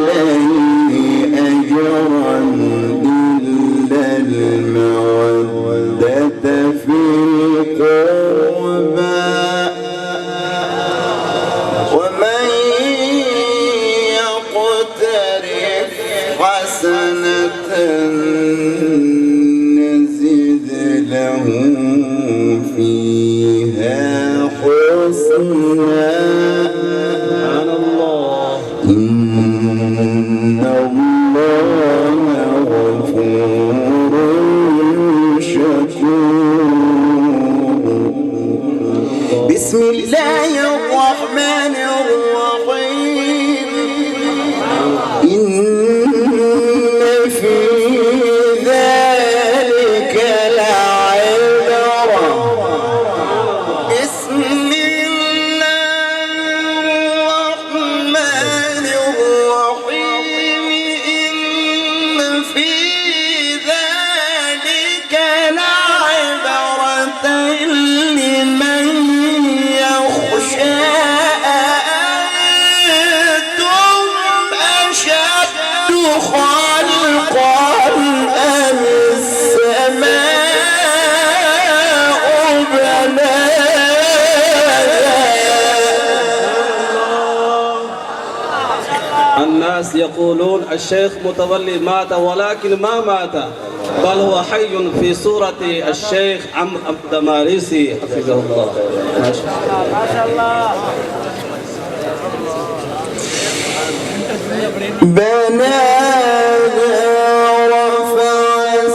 عليه أجرا إلا المودة في القربى ومن يقترف حسنة نزد له فيها حسنا سبحان الله. إن الله غفور شكور. بسم الله الرحمن الرحيم. إن في ذلك لعبرة. بسم الله الرحمن الرحيم. إن في ذلك لعبرة لمن يخشى. أأنتم أشد خلقا أم السماء بناها. الناس يقولون الشيخ متولي مات ولكن ما مات بل هو حي في صورة الشيخ عمرو الدماريسي حفظه الله. ما شاء الله. بناها رفع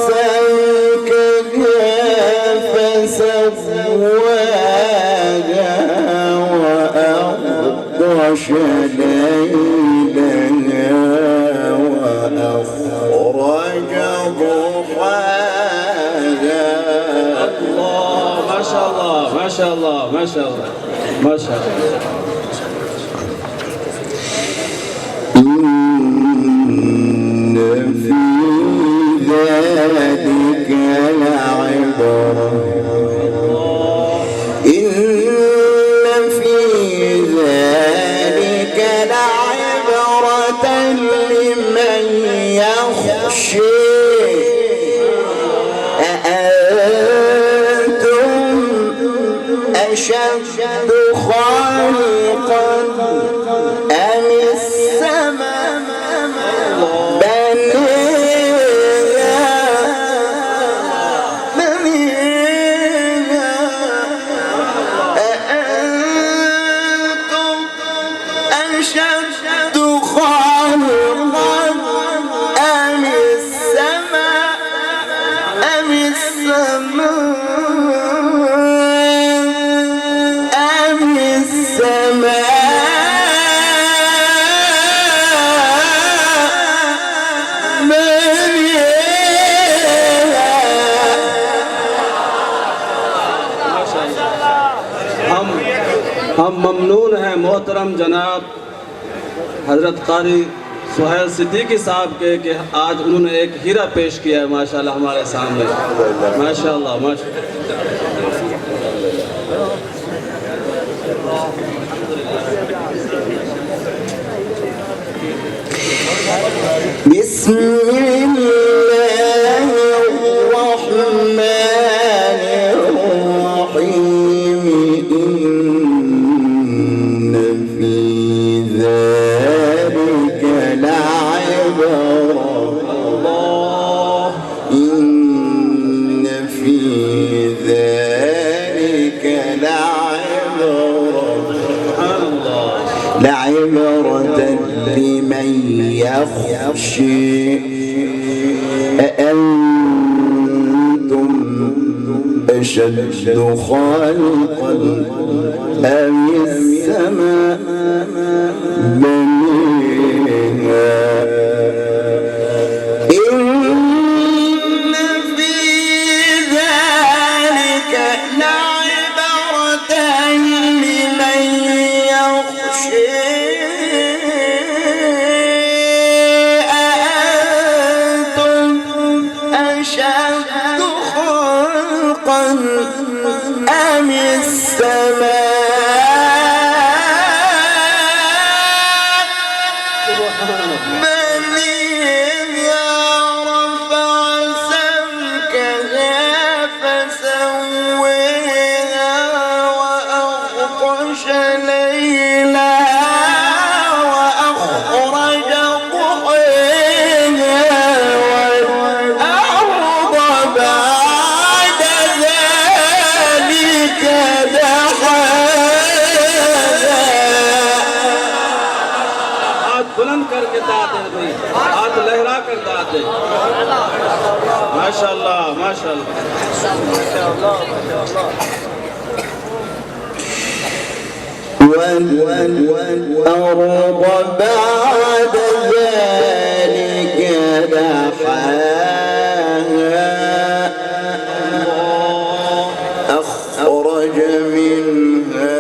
سمكها فسواها وأغطش ليلها وأخرج ضحاها. الله ما شاء الله ما شاء الله ما شاء الله ما شاء الله. إن في ذلك لعبرة. إن في ذلك لعبرة لمن يخشى. أأنتم أشد خلقا أم السماء بنيها. أأنتم أشد خلقا أم السماء أم السماء أم السماء हम ममनून हैं मोहतरम जनाब हजरत कारी सुहेल सिद्दीकी साहब के कि आज उन्होंने एक हीरा पेश किया है माशाल्लाह हमारे सामने। माशाल्लाह माशाल्लाह। بسم الله الرحمن الرحيم. إن في ذلك لعبرة. إن في ذلك لعبرة لمن يخشى. أأنتم أشد خلقا أم السماء بنيها. إن في ذلك لعبرة لمن يخشى. أشد خلقا أم السماء बुलंद करके दाते भाई, हाथ लहरा कर दाते। माशाअल्लाह माशाअल्लाह। والأرض بعد ذلك دحاها أخرج منها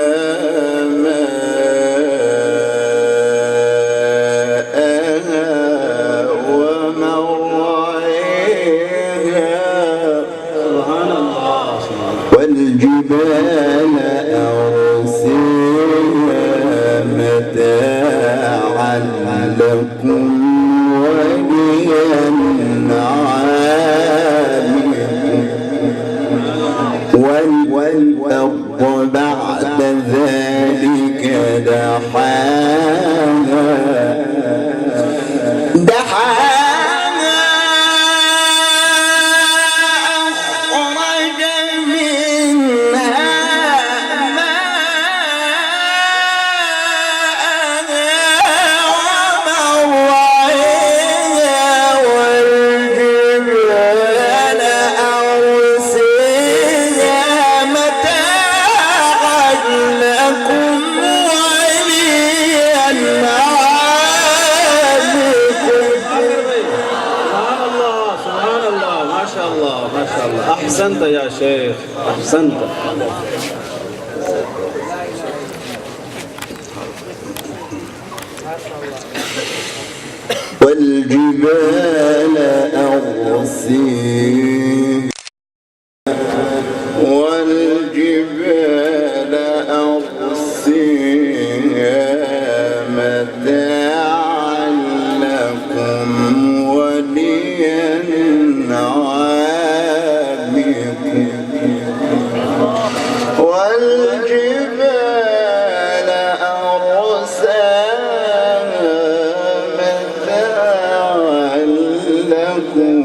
والجبال أرسلها متاعا لكم ولأنعامكم والأرض بعد ذلك دحاها أحسنت يا شيخ أحسنت. والجبال أرسيها والجبال أرسيها متاعا لكم والجبال أرساها متاعا لكم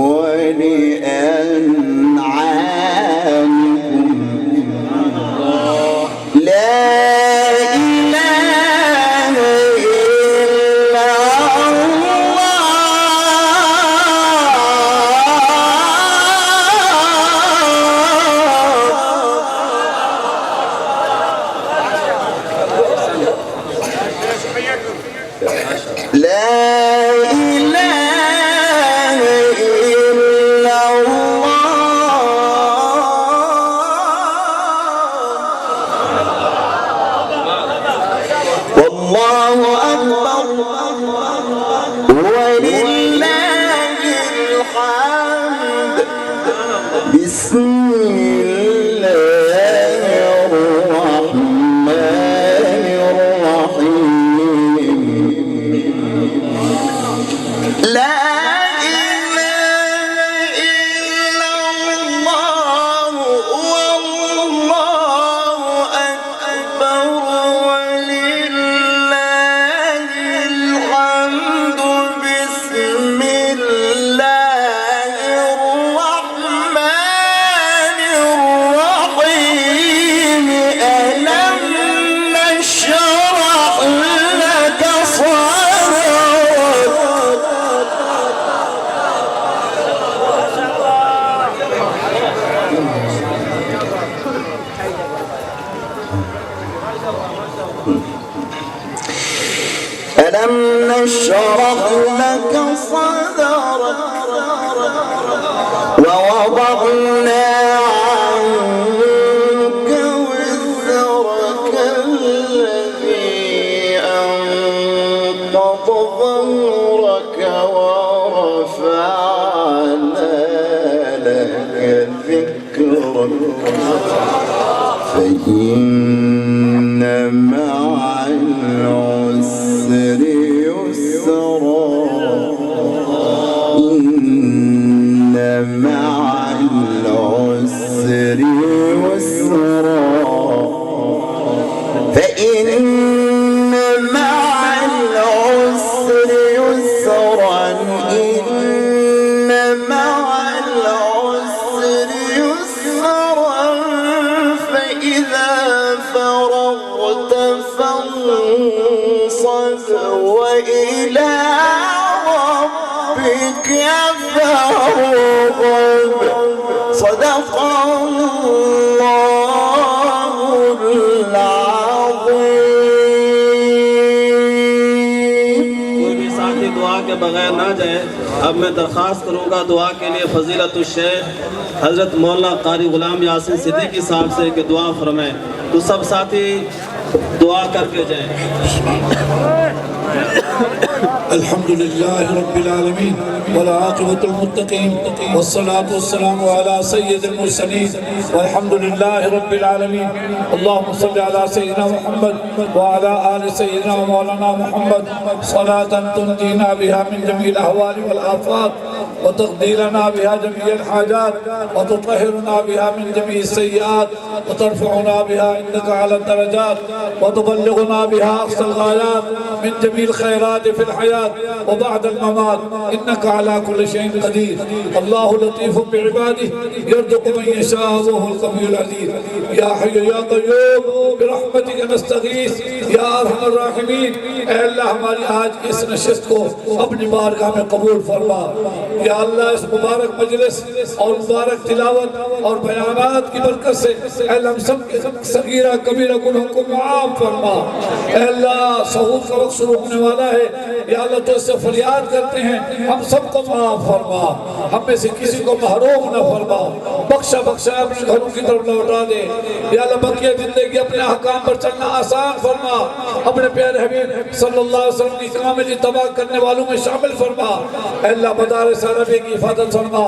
ولأنعامكم. لا إله إلا لا إله إلا الله والله أكبر ولله الحمد. بسم الله الرحمن الرحيم. لا إله إلا الله والله أكبر ولله الحمد. بسم الله الرحمن الرحيم. ألم نشرح لك صدرك. ألم نشرح لك صدرك ووضعنا عنك وزرك الذي أنقض ظهرك ورفعنا لك ذكرك فإن مع العسر يسرا وإلى ربك فارغب صدق الله العظيم. कोई भी साथी दुआ के बगैर ना जाए. अब मैं दरख्वास्त करूँगा दुआ के लिए फजीलतुल शेख हज़रत मौलाना कारी गुलाम यासीन सिद्दीकी साहब से कि दुआ फरमाएं. तो सब साथी दुआ करके जाएं. अल्हम्दुलिल्लाह रब्बिल आलमीन वल आक़िबतुल मुत्तक़ीन वस्सलातु वस्सलामु अला सय्यिदिल मुरसलीन वल्हम्दुलिल्लाह रब्बिल आलमीन. अल्लाहुम्मा सल्लि अला सय्यिदिना मुहम्मद व अला आलि सय्यिदिना मौलाना मुहम्मद सलातन तुनजीना बिहा मिन जमील अहवाल वल आफात व तक़दीरना बिहा जमीअल हाजात व तुतहिरुना बिहा मिन जमीअस सय्यिआत व तरफ़उना बिहा इन्नका अला दरजात व तुबल्लिगुना बिहा अक़सल गायात मिन जमील खैरात फिल हयात व बअदल ममात इन्नका अला कुल्लि शैइन क़दीर. अल्लाहु लतीफ़ुम बिइबादिही यर्ज़ुक़ु मन यशाअ व हुवल क़वियुल अज़ीज़. या हय्यु या क़य्यूम बिरहमतिका नस्तगीस या अरहमर राहिमीन. ऐ अल्लाह हमारी आज इस नशिस्त को अपनी बारगाह में कबूल फरमा. या अल्लाह इस मुबारक मजलिस और मुबारक तिलावत और बयानात की बरकत से अल्लाह हम सब सगीरा कबीरा गुनाहों को माफ़ फरमा. अल्लाह सहूर का वक्त शुरू होने वाला है. या अल्लाह तो इससे फरियाद करते हैं हम सबको माफ़ फरमा. हम में से किसी को महरूम न फरमा. बख्शा बख्शा अपने घरों की तरफ लौटा दे. या अल्लाह बकिया जिंदगी अपने अहकाम पर चलना आसान फरमा. अपने प्यारे हबीब सल्लल्लाहु अलैहि वसल्लम की कामिल तबाह करने वालों में शामिल फरमा. अल्लाह मदारिस अरबी की हिफाजत फरमा.